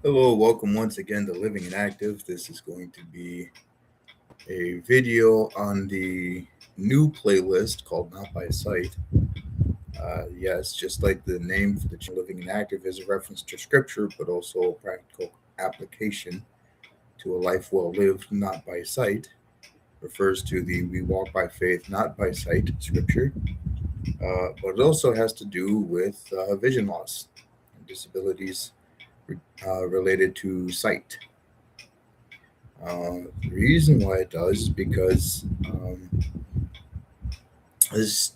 Hello, welcome once again to Living and Active. This is going to be a video on the new playlist called Not by Sight. Yes, just like the name for the channel Living and Active is a reference to scripture, but also a practical application to a life well lived, not by sight. Refers to the we walk by faith, not by sight scripture, but it also has to do with vision loss and disabilities related to sight. The reason why it does is because this,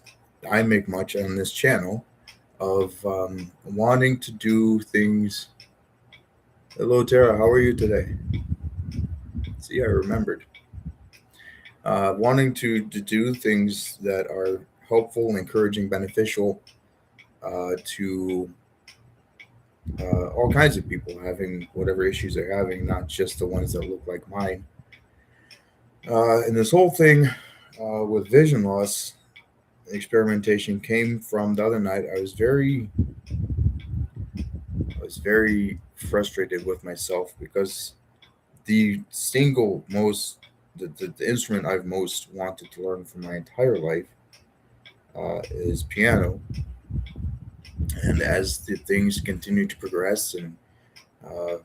I make much on this channel of wanting to do things. Hello, Tara. How are you today? See, I remembered. Wanting to do things that are helpful, encouraging, beneficial to all kinds of people having whatever issues they're having, not just the ones that look like mine. And this whole thing with vision loss experimentation came from the other night. I was very frustrated with myself because the single most the instrument I've most wanted to learn for my entire life is piano. And as the things continue to progress and uh,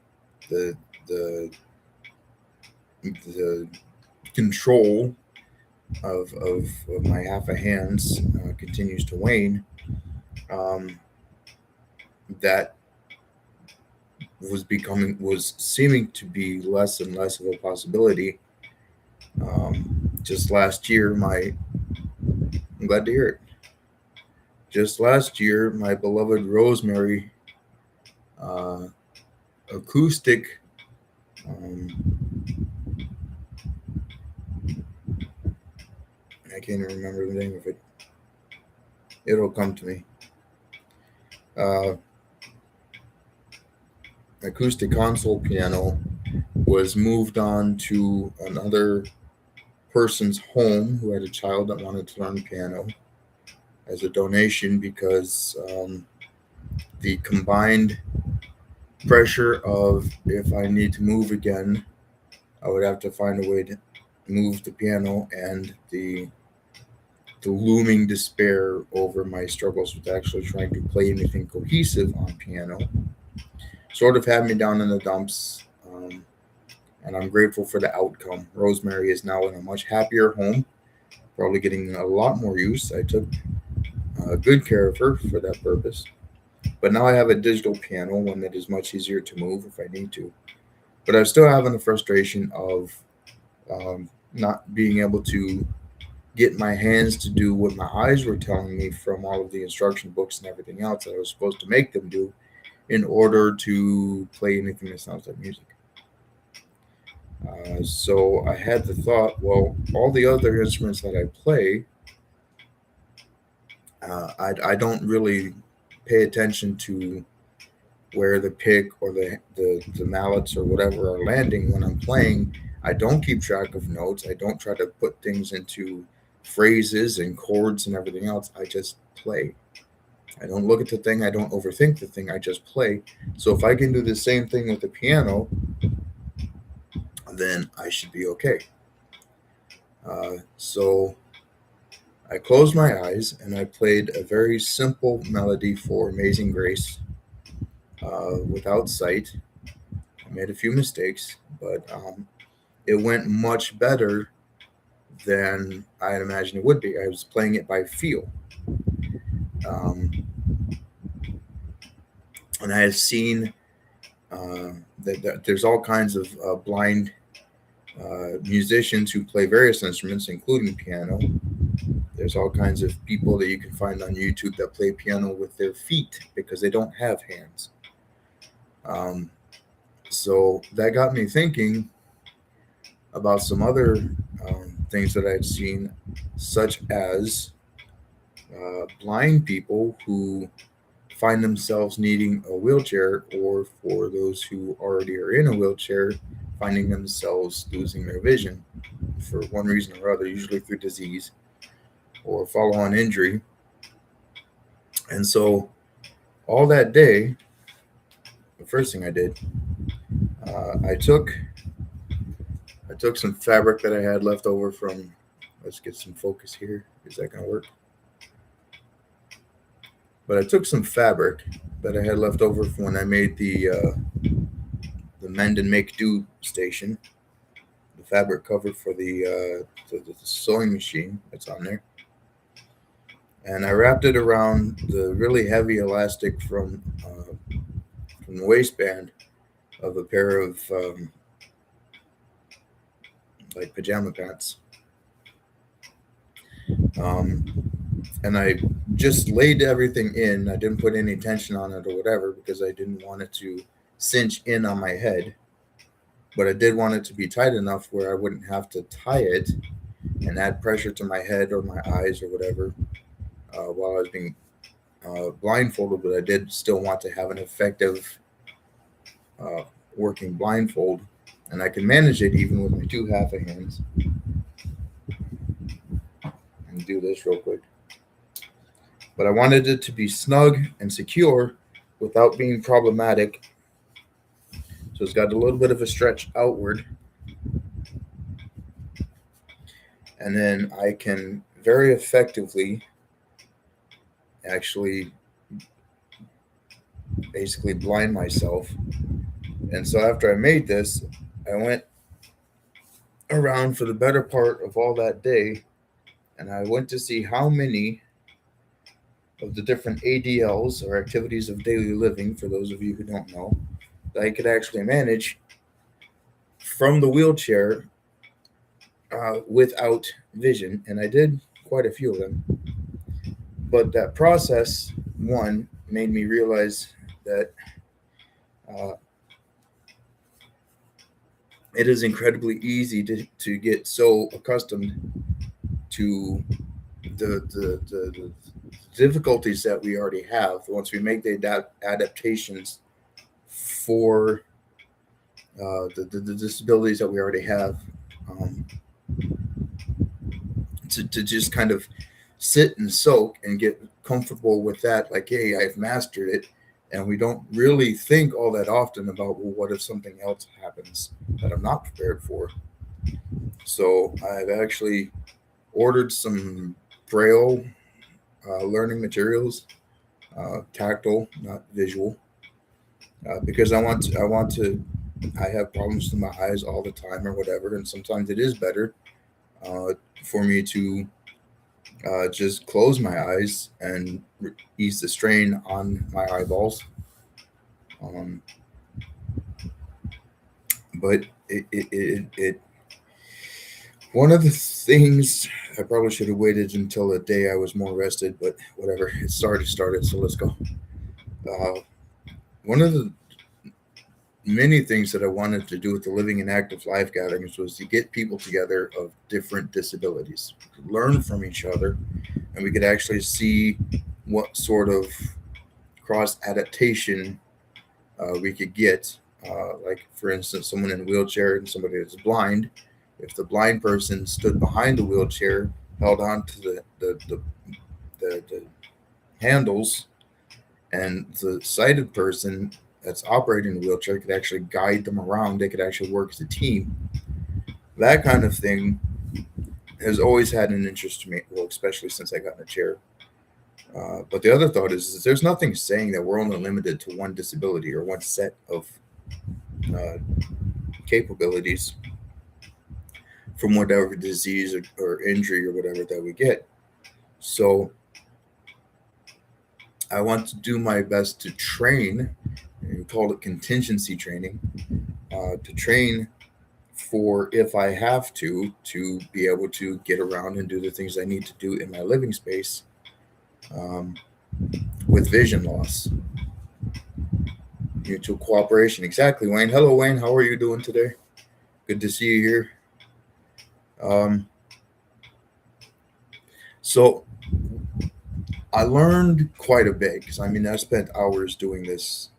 the the the control of my half a hands continues to wane, um, that was seeming to be less and less of a possibility. Just last year, I'm glad to hear it. Just last year, my beloved Rosemary uh, acoustic. Um, I can't even remember the name of it. It'll come to me. Uh, Acoustic console piano was moved on to another person's home who had a child that wanted to learn piano as a donation because the combined pressure of if I need to move again, I would have to find a way to move the piano, and the looming despair over my struggles with actually trying to play anything cohesive on piano sort of had me down in the dumps. And I'm grateful for the outcome. Rosemary is now in a much happier home, probably getting a lot more use. I took good care of her for that purpose. But now I have a digital piano, one that is much easier to move if I need to. But I'm still having the frustration of not being able to get my hands to do what my eyes were telling me from all of the instruction books and everything else that I was supposed to make them do in order to play anything that sounds like music. So I had the thought, well, all the other instruments that I play, I don't really pay attention to where the pick or the mallets or whatever are landing when I'm playing. I don't keep track of notes. I don't try to put things into phrases and chords and everything else. I just play. I don't look at the thing. I don't overthink the thing. I just play. So if I can do the same thing with the piano, then I should be okay. So I closed my eyes and I played a very simple melody for Amazing Grace without sight. I made a few mistakes, but it went much better than I had imagined it would be. I was playing it by feel. Um, and I have seen that there's all kinds of blind musicians who play various instruments, including piano. There's all kinds of people that you can find on YouTube that play piano with their feet because they don't have hands. Um, so that got me thinking about some other things that I'd seen, such as blind people who find themselves needing a wheelchair, or for those who already are in a wheelchair, finding themselves losing their vision for one reason or other, usually through disease or follow on injury. And so, all that day, the first thing I did I took some fabric that I had left over from. Let's get some focus here. Is that gonna work? But I took some fabric that I had left over from when I made the mend and make do station, the fabric cover for the sewing machine that's on there, and I wrapped it around the really heavy elastic from the waistband of a pair of like pajama pants. And I just laid everything in. I didn't put any tension on it or whatever because I didn't want it to cinch in on my head. But I did want it to be tight enough where I wouldn't have to tie it and add pressure to my head or my eyes or whatever while I was being blindfolded. But I did still want to have an effective working blindfold. And I can manage it even with my two half hands. And do this real quick. But I wanted it to be snug and secure without being problematic. So it's got a little bit of a stretch outward. And then I can very effectively actually basically blind myself. And so after I made this, I went around for the better part of all that day, and I went to see how many of the different ADLs, or activities of daily living, for those of you who don't know, that I could actually manage from the wheelchair without vision. And I did quite a few of them. But that process, one, made me realize that it is incredibly easy to get so accustomed to the difficulties that we already have once we make the adaptations for the disabilities that we already have, to just kind of sit and soak and get comfortable with that, like, hey, I've mastered it. And we don't really think all that often about, well, what if something else happens that I'm not prepared for? So I've actually ordered some Braille learning materials, tactile, not visual, because I have problems with my eyes all the time or whatever, and sometimes it is better for me to just close my eyes and ease the strain on my eyeballs. But it one of the things, I probably should have waited until the day I was more rested, but whatever. It's already started, so let's go. One of the many things that I wanted to do with the Living and Active live gatherings was to get people together of different disabilities, learn from each other, and we could actually see what sort of cross adaptation we could get. Like, for instance, someone in a wheelchair and somebody that's blind. If the blind person stood behind the wheelchair, held on to the handles, and the sighted person that's operating the wheelchair could actually guide them around, they could actually work as a team. That kind of thing has always had an interest to me, well, especially since I got in a chair. But the other thought is there's nothing saying that we're only limited to one disability or one set of capabilities from whatever disease or injury or whatever that we get. So I want to do my best to train, and we call it contingency training, to train for, if I have to be able to get around and do the things I need to do in my living space with vision loss. Mutual cooperation. Exactly, Wayne. Hello, Wayne. How are you doing today? Good to see you here. So I learned quite a bit, because I spent hours doing this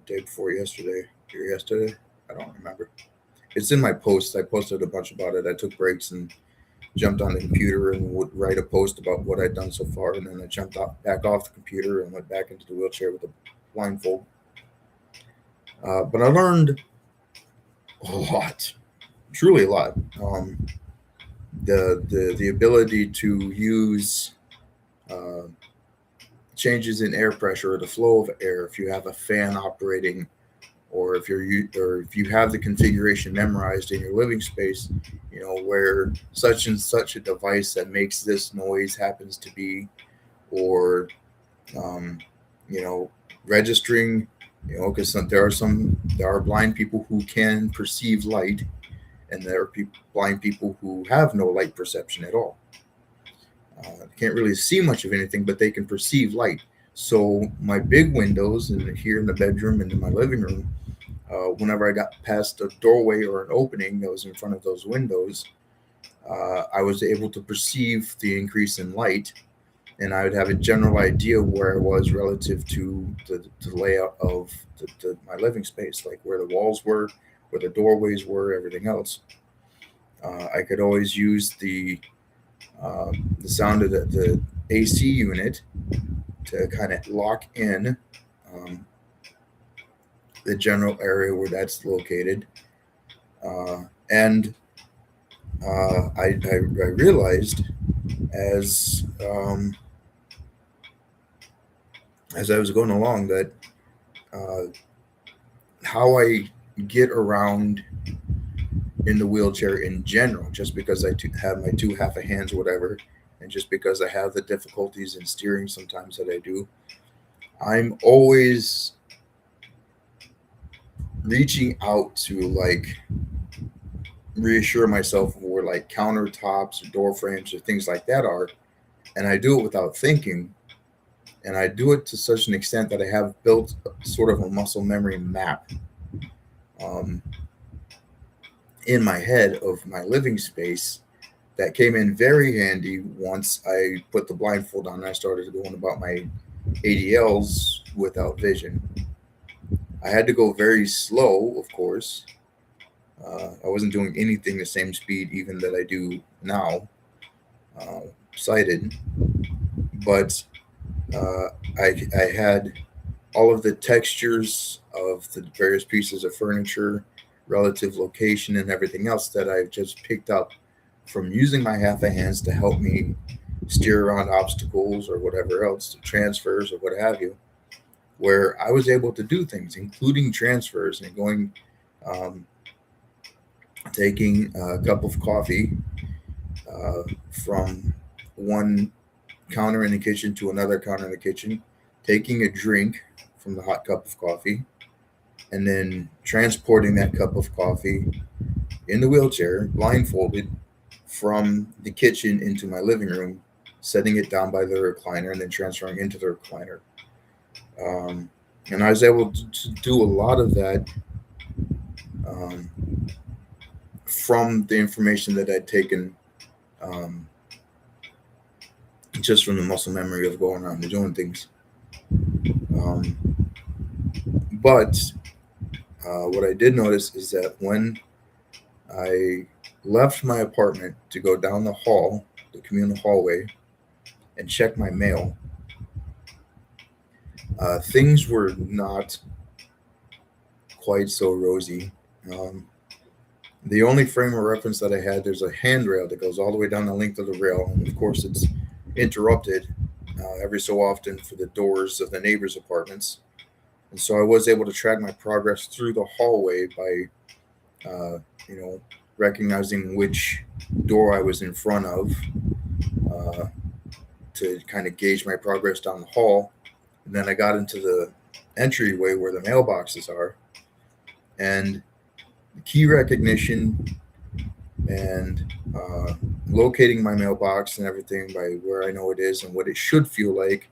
day before yesterday or yesterday. I don't remember. It's in my posts. I posted a bunch about it. I took breaks and jumped on the computer and would write a post about what I'd done so far, and then I jumped back off the computer and went back into the wheelchair with a blindfold. But I learned a lot, truly a lot. The ability to use uh, changes in air pressure or the flow of air if you have a fan operating, or if you have the configuration memorized in your living space, where such and such a device that makes this noise happens to be, or um, you know registering, because there are blind people who can perceive light, and there are blind people who have no light perception at all. Can't really see much of anything, but they can perceive light. So my big windows, and here in the bedroom and in my living room, whenever I got past a doorway or an opening that was in front of those windows, I was able to perceive the increase in light, and I would have a general idea where I was relative to the layout of my living space, like where the walls were, where the doorways were, everything else. I could always use the sound of the AC unit to kind of lock in um, the general area where that's located. Uh, and I realized as as I was going along that uh, how I get around in the wheelchair in general, just because have my two half a hands, or whatever, and just because I have the difficulties in steering sometimes that I do, I'm always reaching out to like reassure myself of where like countertops or door frames or things like that are, and I do it without thinking, and I do it to such an extent that I have built sort of a muscle memory map um, in my head of my living space that came in very handy once I put the blindfold on and I started going about my ADLs without vision. I had to go very slow, of course. I wasn't doing anything the same speed even that I do now, uh, sighted, but uh, I had all of the textures of the various pieces of furniture, relative location, and everything else that I've just picked up from using my half a hands to help me steer around obstacles or whatever else, transfers or what have you, where I was able to do things, including transfers and going, um, taking a cup of coffee from one counter in the kitchen to another counter in the kitchen, taking a drink from the hot cup of coffee, and then transporting that cup of coffee in the wheelchair, blindfolded, from the kitchen into my living room, setting it down by the recliner, and then transferring into the recliner. Um, and I was able to do a lot of that um, from the information that I'd taken, um, just from the muscle memory of going around and doing things. Um, but what I did notice is that when I left my apartment to go down the hall, the communal hallway, and check my mail, things were not quite so rosy. Um, the only frame of reference that I had, there's a handrail that goes all the way down the length of the rail, and of course it's interrupted every so often for the doors of the neighbors' apartments. And so I was able to track my progress through the hallway by, you know, recognizing which door I was in front of, uh, to kind of gauge my progress down the hall. And then I got into the entryway where the mailboxes are, and key recognition and locating my mailbox and everything by where I know it is and what it should feel like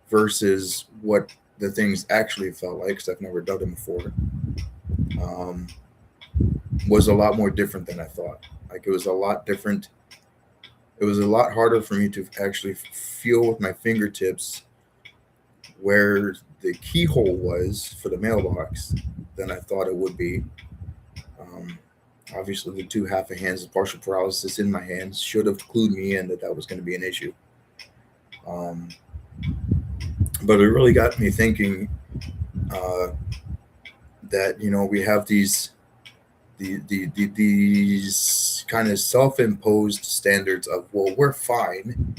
versus what the things actually felt like, because I've never done them before, um, was a lot more different than I thought. Like, it was a lot different. It was a lot harder for me to actually feel with my fingertips where the keyhole was for the mailbox than I thought it would be. Um, Obviously, the two half a hands, the partial paralysis in my hands should have clued me in that that was going to be an issue. Um, but it really got me thinking, uh, that we have these these kind of self-imposed standards of, well, we're fine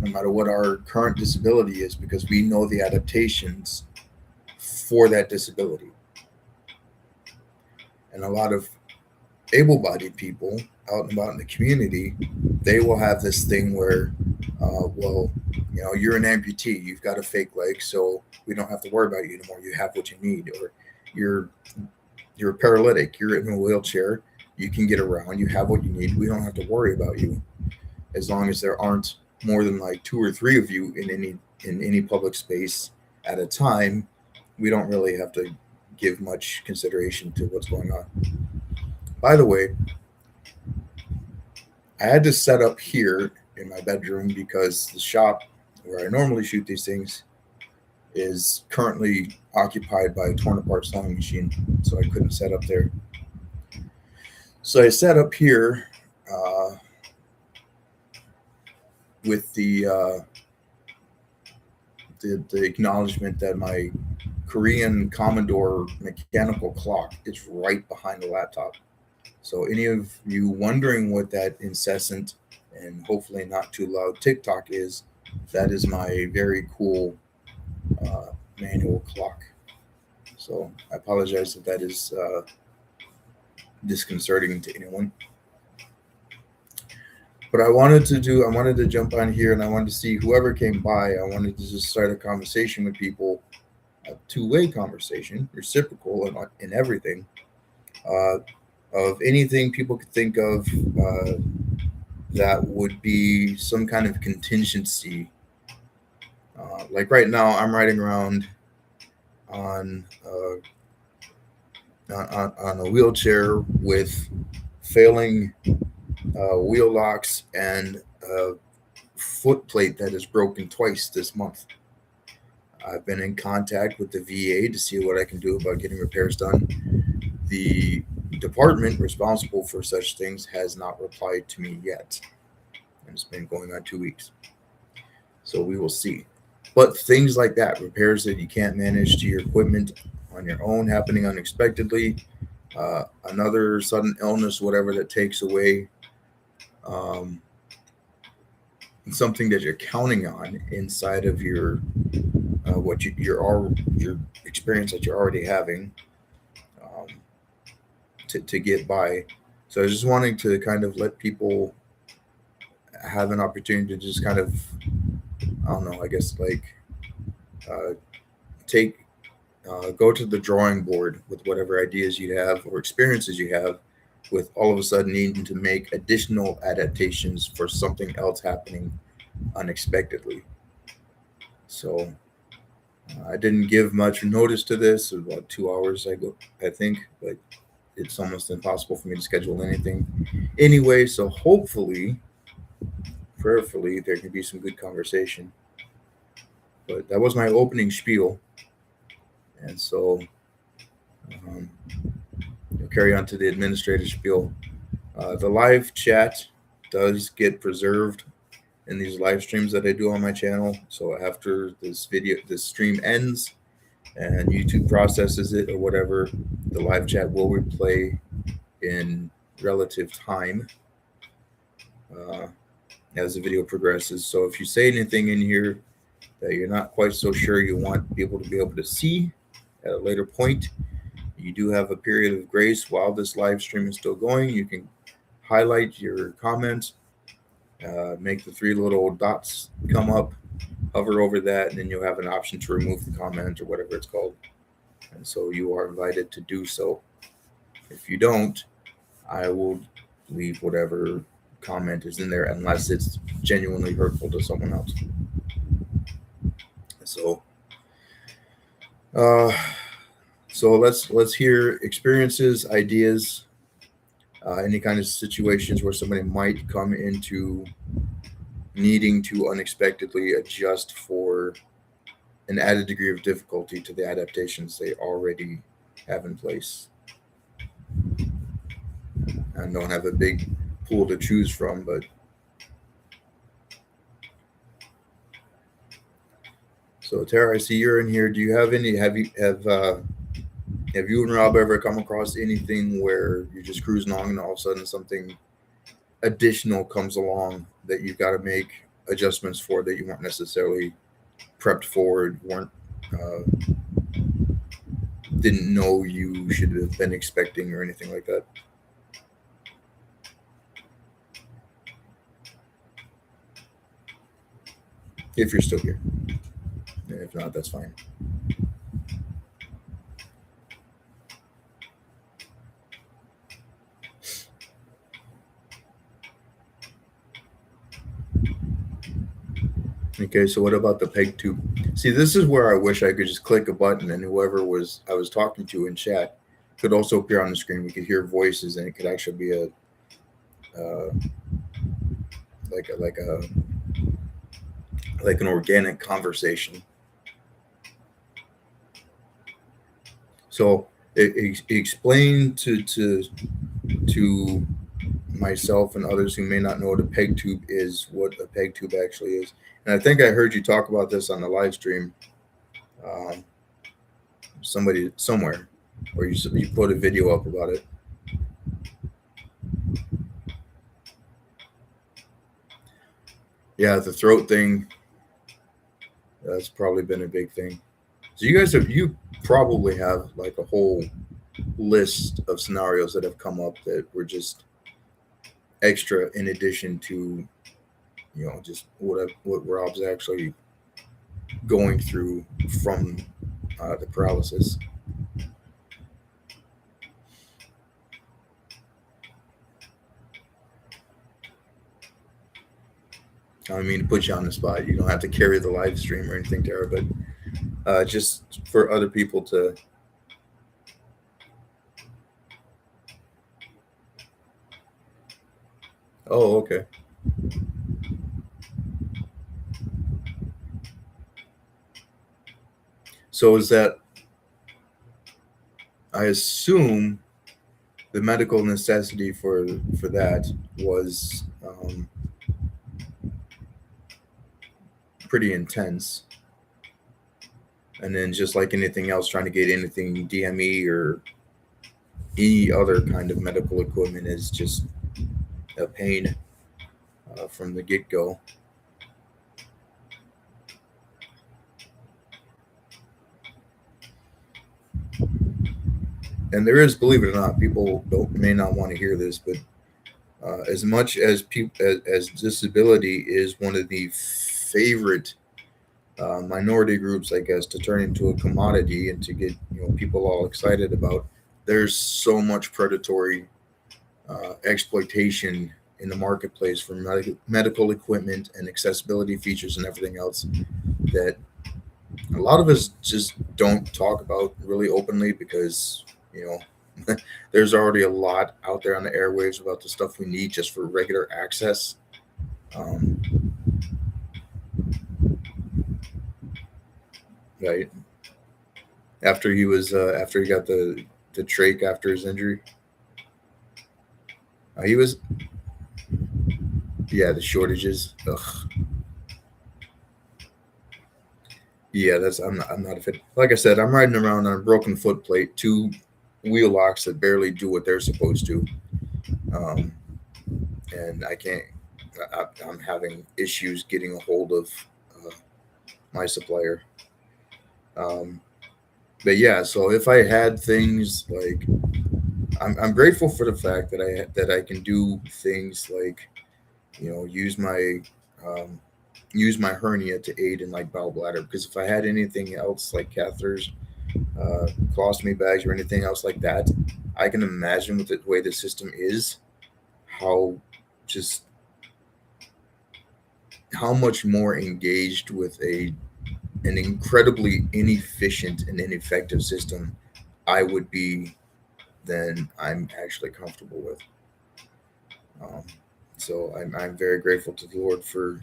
no matter what our current disability is because we know the adaptations for that disability. And a lot of able-bodied people out and about in the community, they will have this thing where, well, you're an amputee, you've got a fake leg, so we don't have to worry about you anymore. You have what you need, or you're you're a paralytic, you're in a wheelchair, you can get around, you have what you need. We don't have to worry about you as long as there aren't more than like two or three of you in any public space at a time. We don't really have to give much consideration to what's going on. By the way, I had to set up here in my bedroom because the shop where I normally shoot these things is currently occupied by a torn apart sewing machine, so I couldn't set up there. So I set up here uh, with the acknowledgement that my Korean Commodore mechanical clock is right behind the laptop. So any of you wondering what that incessant and hopefully not too loud TikTok is, that is my very cool manual clock. So I apologize if that is disconcerting to anyone. But I wanted to jump on here and I wanted to see whoever came by. I wanted to just start a conversation with people, a two-way conversation, reciprocal in everything, uh, of anything people could think of that would be some kind of contingency. Like right now, I'm riding around on on a wheelchair with failing wheel locks and a foot plate that is broken twice this month. I've been in contact with the VA to see what I can do about getting repairs done. The department responsible for such things has not replied to me yet. And it's been going on 2 weeks. So we will see. But things like that, repairs that you can't manage to your equipment on your own, happening unexpectedly, another sudden illness, whatever that takes away um, something that you're counting on inside of your your experience that you're already having um, to get by. So I was just wanting to kind of let people have an opportunity to just kind of, I don't know, I guess like uh, take go to the drawing board with whatever ideas you have or experiences you have with all of a sudden needing to make additional adaptations for something else happening unexpectedly. So I didn't give much notice to this. About 2 hours I think, but it's almost impossible for me to schedule anything anyway. So hopefully, prayerfully, there can be some good conversation. But that was my opening spiel, and so um, we'll carry on to the administrative spiel. The live chat does get preserved in these live streams that I do on my channel. So after this stream ends, and YouTube processes it or whatever, the live chat will replay in relative time uh, as the video progresses. So if you say anything in here that you're not quite so sure you want people to be able to see at a later point, you do have a period of grace while this live stream is still going. You can highlight your comments, make the three little dots come up, hover over that, and then you'll have an option to remove the comment or whatever it's called. And so you are invited to do so. If you don't, I will leave whatever comment is in there unless it's genuinely hurtful to someone else. So, let's hear experiences, ideas, any kind of situations where somebody might come into needing to unexpectedly adjust for an added degree of difficulty to the adaptations they already have in place and don't have a big pool to choose from. But so Tara, I see you're in here. Do you have any? Have Have you and Rob ever come across anything where you're just cruising along and all of a sudden something additional comes along that you've got to make adjustments for that you weren't necessarily prepped for, weren't uh, didn't know you should have been expecting or anything like that? If you're still here, if not, that's fine. Okay, so what about the peg tube? See, this is where I wish I could just click a button and whoever was I was talking to in chat could also appear on the screen. We could hear voices and it could actually be a uh, like a like an organic conversation. So explain to myself and others who may not know what a peg tube is, what a peg tube actually is. And I think I heard you talk about this on the live stream, um, somebody somewhere, or you put a video up about it. Yeah, the throat thing. That's probably been a big thing. So you probably have like a whole list of scenarios that have come up that were just extra in addition to just what Rob's actually going through from the paralysis. I don't mean to put you on the spot. You don't have to carry the live stream or anything, Tara, but just for other people to. Oh, okay. So is that? I assume the medical necessity for that was pretty intense. And then just like anything else, trying to get anything DME or any other kind of medical equipment is just a pain from the get go. And there is, believe it or not, people may not want to hear this, but as much as as disability is one of the favorite minority groups, I guess, to turn into a commodity and to get people all excited about, there's so much predatory exploitation in the marketplace for medical equipment and accessibility features and everything else that a lot of us just don't talk about really openly because there's already a lot out there on the airwaves about the stuff we need just for regular access. Um, right after he got the trach after his injury, he was the shortages. Ugh. Yeah, I'm not a fit. Like I said, I'm riding around on a broken foot plate, two wheel locks that barely do what they're supposed to, um, and I can't. I'm having issues getting a hold of uh, my supplier. Um, but yeah, so if I had things like, I'm grateful for the fact that I can do things like, um, use my hernia to aid in like bowel bladder. Because if I had anything else like catheters, colostomy bags, or anything else like that, I can imagine with the way the system is, how just how much more engaged with an incredibly inefficient and ineffective system I would be than I'm actually comfortable with. Um, so I'm very grateful to the Lord for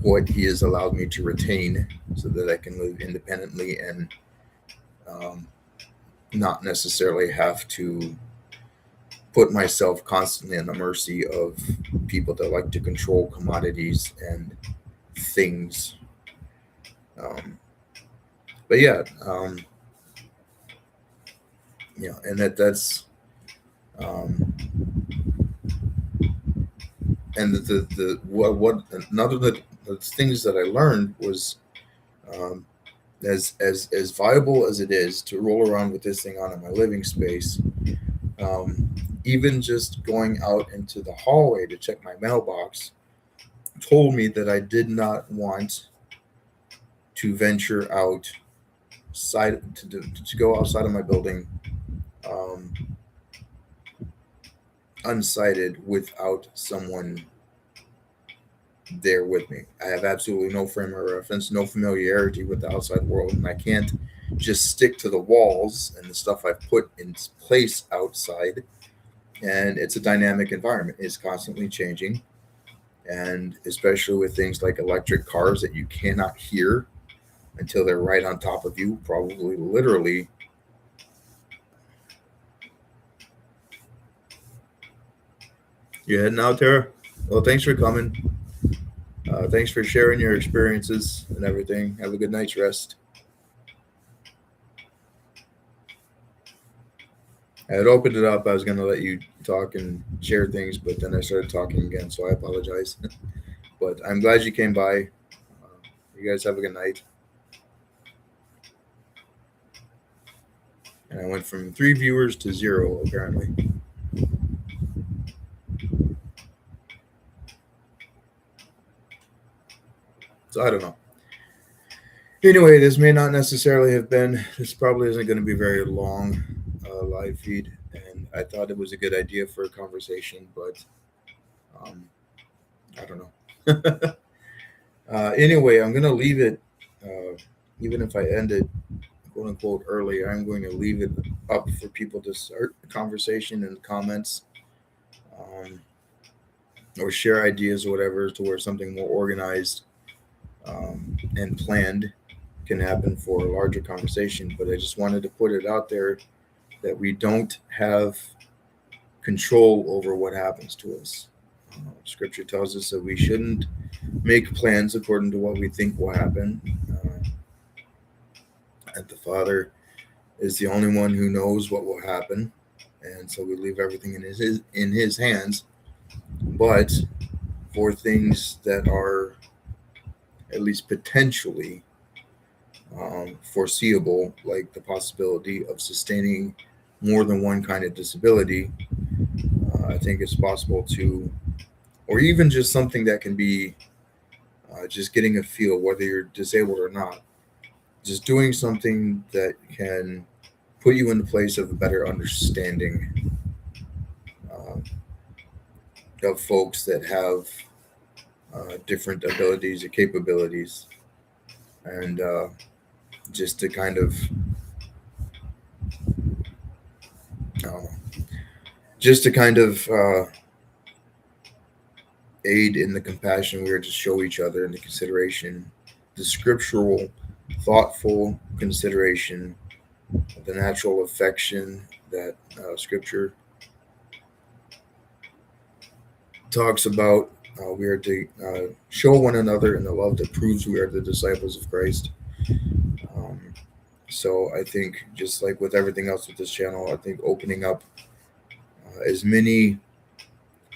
what He has allowed me to retain so that I can live independently and um, not necessarily have to put myself constantly on the mercy of people that like to control commodities and things. Um, but yeah, and that's um, and the what another the things that I learned was, um, as viable as it is to roll around with this thing on in my living space, um, even just going out into the hallway to check my mailbox told me that I did not want to venture to go outside of my building, um, unsighted without someone there with me. I have absolutely no frame of reference, no familiarity with the outside world, and I can't just stick to the walls and the stuff I've put in place outside. And it's a dynamic environment, it's constantly changing. And especially with things like electric cars that you cannot hear until they're right on top of you, probably literally. You heading out, Tara? Well, thanks for coming. Thanks for sharing your experiences and everything. Have a good night's rest. I had opened it up. I was going to let you talk and share things, but then I started talking again, so I apologize. But I'm glad you came by. You guys have a good night. And I went from 3 viewers to 0, apparently. So I don't know. Anyway, this may not necessarily have been, this probably isn't going to be a very long live feed. And I thought it was a good idea for a conversation, but um, I don't know. Anyway, I'm going to leave it, even if I end it quote unquote early, I'm going to leave it up for people to start a conversation in the comments, um, or share ideas or whatever, to where something more organized, and planned can happen for a larger conversation. But I just wanted to put it out there that we don't have control over what happens to us. Scripture tells us that we shouldn't make plans according to what we think will happen. And the Father is the only one who knows what will happen, and so we leave everything in his hands. But for things that are at least potentially foreseeable, like the possibility of sustaining more than one kind of disability, I think it's possible to, or even just something that can be just getting a feel, whether you're disabled or not, just doing something that can put you in the place of a better understanding um, of folks that have different abilities or capabilities, and just to kind of, uh, just to kind of aid in the compassion we are to show each other, and the consideration, the scriptural, thoughtful consideration, the natural affection that Scripture talks about. We are to show one another in the love that proves we are the disciples of Christ. Um, so I think, just like with everything else with this channel, I think opening up as many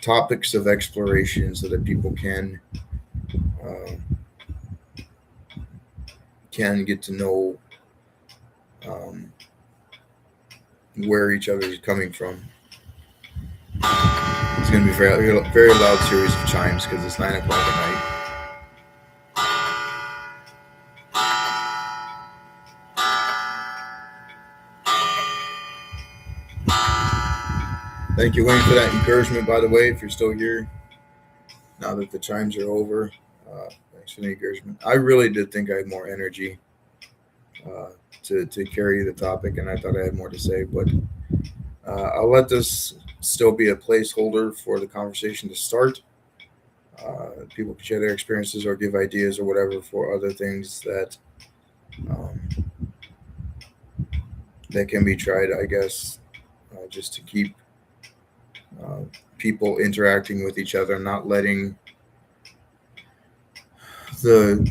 topics of exploration so that people uh, can get to know um, where each other is coming from. It's going to be a very, very loud series of chimes because it's 9 o'clock at night. Thank you, Wayne, for that encouragement, by the way, if you're still here now that the chimes are over. Thanks for the encouragement. I really did think I had more energy uh, to carry the topic, and I thought I had more to say, but I'll let this still be a placeholder for the conversation to start. People can share their experiences or give ideas or whatever for other things um, that can be tried, I guess, just to keep uh, people interacting with each other, not letting the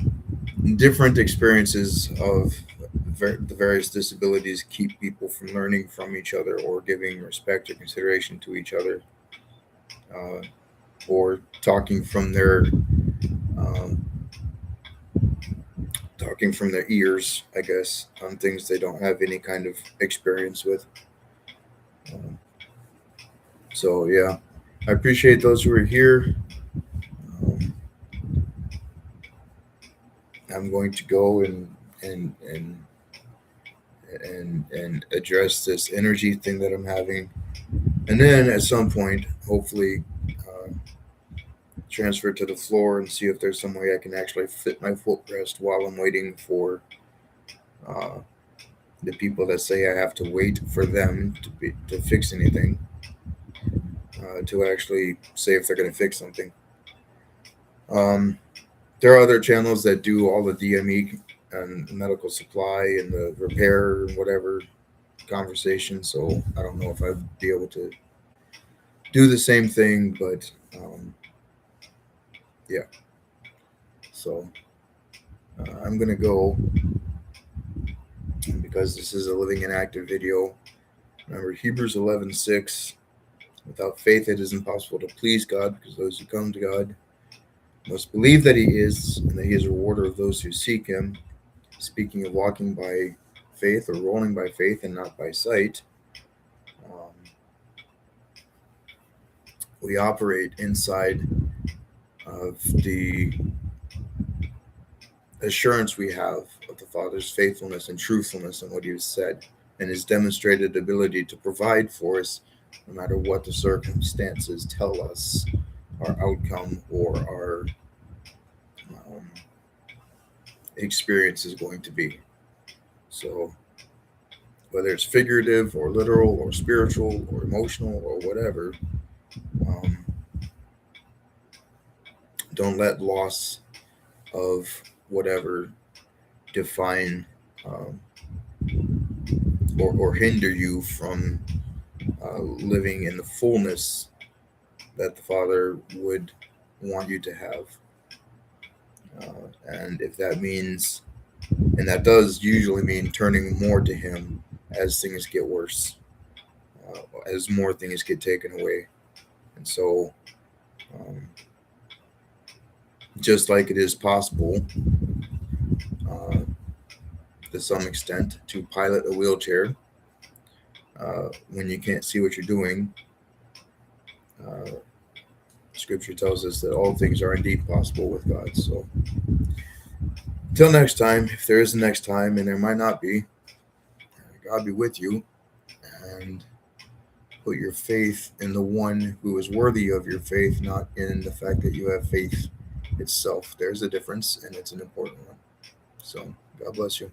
different experiences of the various disabilities keep people from learning from each other or giving respect or consideration to each other, uh, or um, talking from their ears, I guess, on things they don't have any kind of experience with. Um, so yeah, I appreciate those who are here. Um, I'm going to go and address this energy thing that I'm having, and then at some point, hopefully, uh, transfer to the floor and see if there's some way I can actually fit my footrest while I'm waiting for uh, the people that say I have to wait for them to fix anything, to actually say if they're going to fix something. Um, there are other channels that do all the DME and medical supply and the repair and whatever conversation. So I don't know if I'd be able to do the same thing, but yeah. So I'm gonna go because this is a living and active video. Remember Hebrews 11:6. Without faith, it is impossible to please God, because those who come to God must believe that He is, and that He is a rewarder of those who seek Him. Speaking of walking by faith or rolling by faith and not by sight, um, we operate inside of the assurance we have of the Father's faithfulness and truthfulness in what He has said, and His demonstrated ability to provide for us no matter what the circumstances tell us our outcome or our um, experience is going to be. So, whether it's figurative or literal or spiritual or emotional or whatever, um, don't let loss of whatever define um, or hinder you from living in the fullness that the Father would want you to have. And if that means, and that does usually mean turning more to Him as things get worse, as more things get taken away. And so, um, just like it is possible, uh, to some extent, to pilot a wheelchair when you can't see what you're doing, uh, Scripture tells us that all things are indeed possible with God. So, until next time, if there is a next time, and there might not be, God be with you, and put your faith in the one who is worthy of your faith, not in the fact that you have faith itself. There's a difference, and it's an important one. So, God bless you.